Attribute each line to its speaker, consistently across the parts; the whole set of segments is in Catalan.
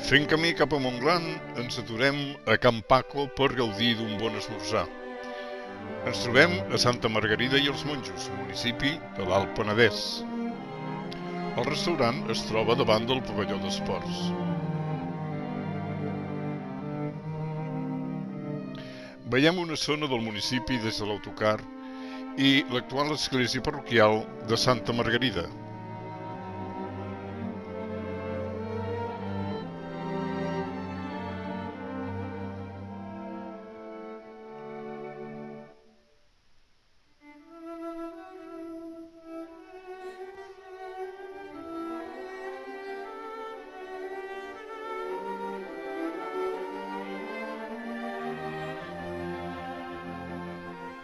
Speaker 1: Fent camí cap a Montblanc, ens aturem a Can Paco per gaudir d'un bon esmorzar. Ens trobem a Santa Margarida i els Monjos, municipi de l'Alt Penedès. El restaurant es troba davant del pavelló d'esports. Veiem una zona del municipi des de l'autocar i l'actual església parroquial de Santa Margarida.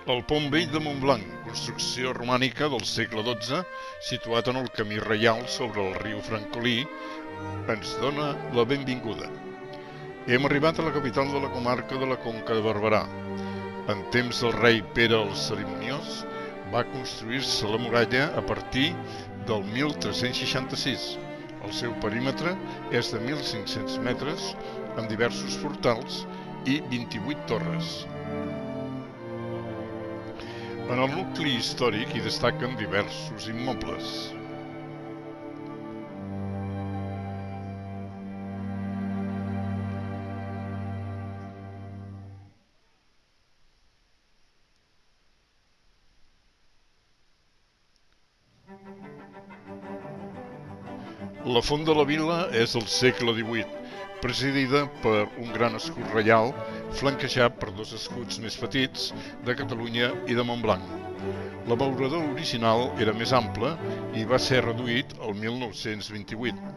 Speaker 1: El Pont Vell de Montblanc, construcció romànica del segle XII, situat en el camí reial sobre el riu Francolí, ens dona la benvinguda. Hem arribat a la capital de la comarca de la Conca de Barberà. En temps del rei Pere el Cerimoniós va construir-se la muralla a partir del 1366. El seu perímetre és de 1.500 metres, amb diversos portals i 28 torres. En el nucli històric hi destaquen diversos immobles. La font de la vila és del segle XVIII, presidida per un gran escut reial flanquejat per dos escuts més petits de Catalunya i de Montblanc. L'abeurador original era més ample i va ser reduït el 1928.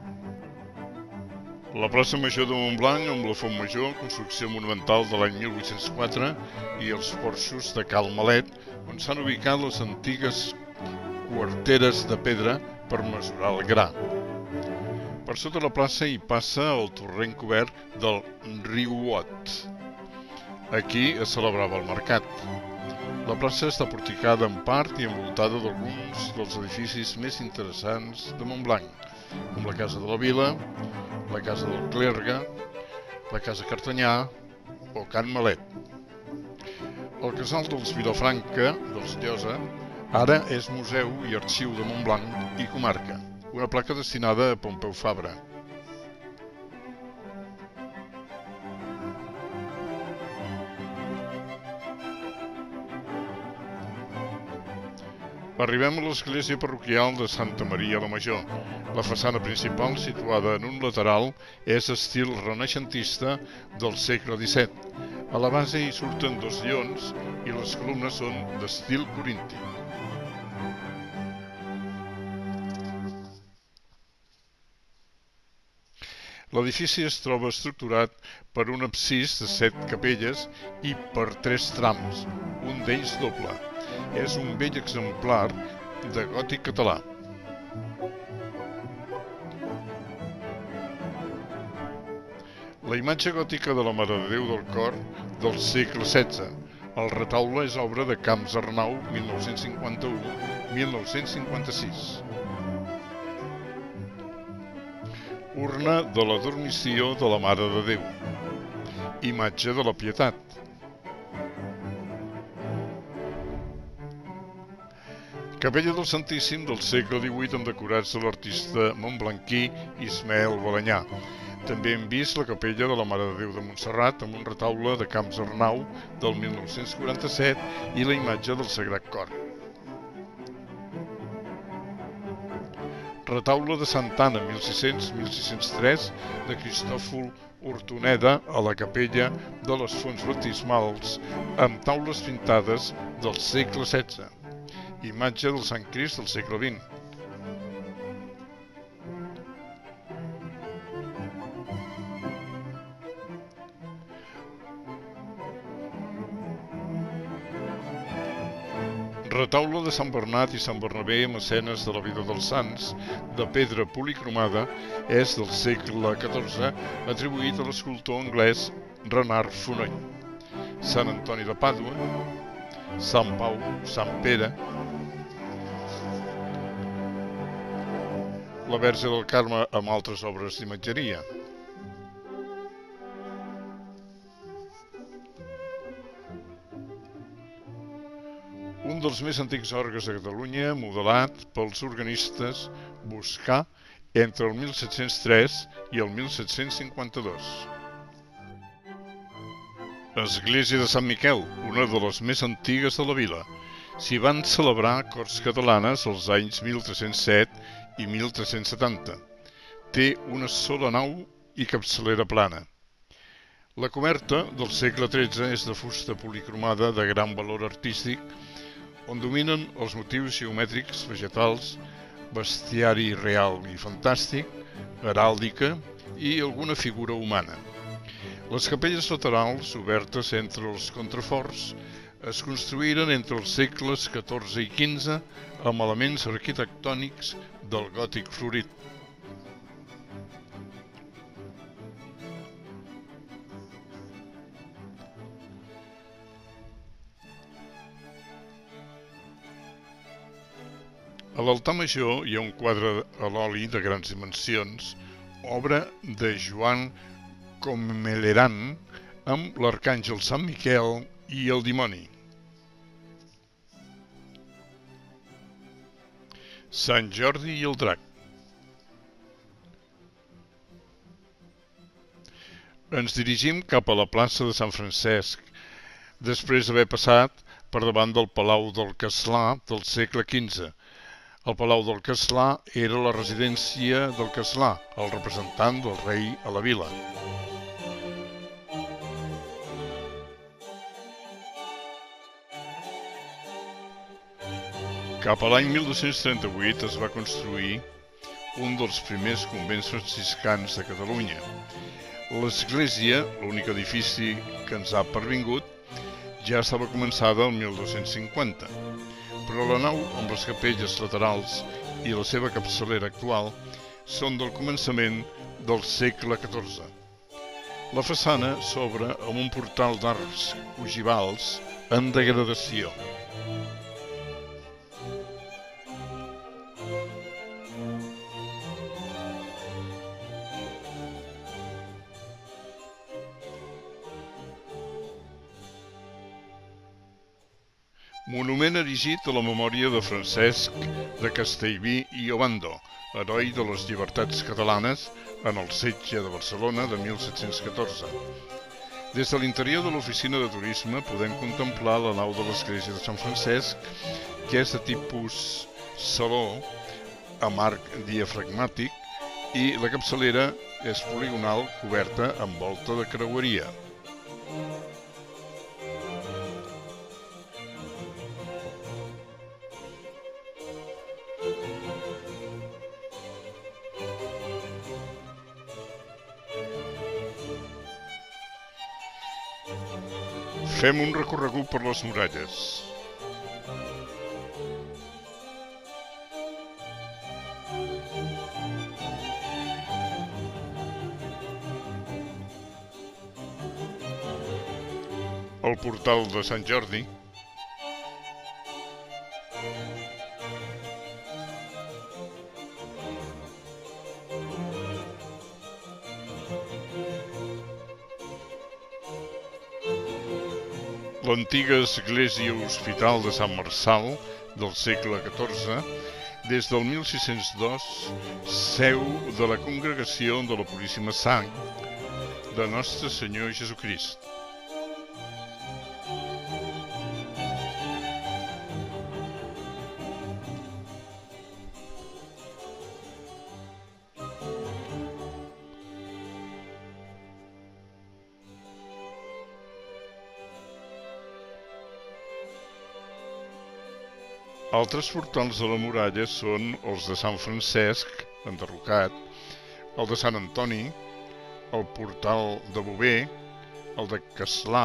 Speaker 1: La plaça Major de Montblanc amb la Font Major, construcció monumental de l'any 1804, i els porxos de Cal Malet, on s'han ubicat les antigues quarteres de pedra per mesurar el gra. Per sota la plaça hi passa el torrent cobert del riu Ot. Aquí es celebrava el mercat. La plaça està porticada en part i envoltada d'alguns dels edificis més interessants de Montblanc, com la Casa de la Vila, la Casa del Clergue, la Casa Cartanyà o Can Malet. El casal dels Vilafranca, dels Llosa, ara és museu i arxiu de Montblanc i comarca. Una placa destinada a Pompeu Fabra. Arribem a l'església parroquial de Santa Maria la Major. La façana principal, situada en un lateral, és estil renaixentista del segle XVII. A la base hi surten dos lleons i les columnes són d'estil corinti. L'edifici es troba estructurat per un absis de 7 capelles i per 3 trams, un d'ells doble. És un bell exemplar de gòtic català. La imatge gòtica de la Mare de Déu del Cor del segle XVI. El retaule és obra de Camps Arnau, 1951-1956. Urna de la Dormició de la Mare de Déu. Imatge de la Pietat. Capella del Santíssim del segle XVIII amb decorats de l'artista montblanquí Ismael Balanyà. També hem vist la capella de la Mare de Déu de Montserrat amb un retaule de Camps Arnau del 1947 i la imatge del Sagrat Cor. Retaule de Santa Anna, 1600-1603, de Cristòfol Hortoneda a la capella de les fonts baptismals amb taules pintades del segle XVI. Imatge del Sant Crist del segle XX. Retaule de Sant Bernat i Sant Bernabé amb escenes de la vida dels sants, de pedra policromada, és del segle XIV, atribuït a l'escultor anglès Renard Fonoll. Sant Antoni de Pàdua, Sant Pau, Sant Pere, la Verge del Carme amb altres obres d'imatgeria. un dels més antics orgues de Catalunya, modelat pels organistes Boscà entre el 1703 i el 1752. Església de Sant Miquel, una de les més antigues de la vila. S'hi van celebrar corts catalanes als anys 1307 i 1370. Té una sola nau i capçalera plana. La coberta del segle XIII és de fusta policromada de gran valor artístic, on dominen els motius geomètrics, vegetals, bestiari real i fantàstic, heràldica i alguna figura humana. Les capelles laterals, obertes entre els contraforts, es construïren entre els segles XIV i XV amb elements arquitectònics del gòtic florit. A l'altar major hi ha un quadre a l'oli de grans dimensions, obra de Joan Comeleran, amb l'arcàngel Sant Miquel i el dimoni. Sant Jordi i el drac. Ens dirigim cap a la plaça de Sant Francesc, després d'haver passat per davant del Palau del Castlà del segle XV. El Palau del Castlà era la residència del Castlà, el representant del rei a la vila. Cap a l'any 1238 es va construir un dels primers convents franciscans de Catalunya. L'església, l'únic edifici que ens ha pervingut, ja estava començada el 1250, però la nau amb les capelles laterals i la seva capçalera actual són del començament del segle XIV. La façana s'obre amb un portal d'arcs ogivals en degradació. Monument erigit a la memòria de Francesc de Castellví i Obando, heroi de les llibertats catalanes en el setge de Barcelona de 1714. Des de l'interior de l'oficina de turisme podem contemplar la nau de l'església de Sant Francesc, que és de tipus saló amb arc diafragmàtic, i la capçalera és poligonal coberta amb volta de creueria. Fem un recorregut per les muralles. El portal de Sant Jordi. L'antiga església hospital de Sant Marçal del segle XIV, des del 1602, seu de la Congregació de la Puríssima Sang de Nostre Senyor Jesucrist. Altres portals de la muralla són els de Sant Francesc, enderrocat, el de Sant Antoni, el portal de Bover, el de Castlà,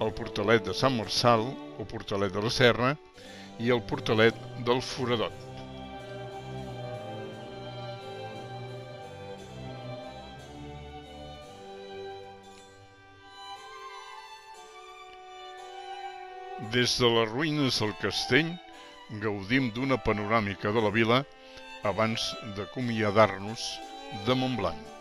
Speaker 1: el portalet de Sant Marçal, el portalet de la Serra i el portalet del Foradot. Des de les ruïnes del castell gaudim d'una panoràmica de la vila abans d'acomiadar-nos de Montblanc.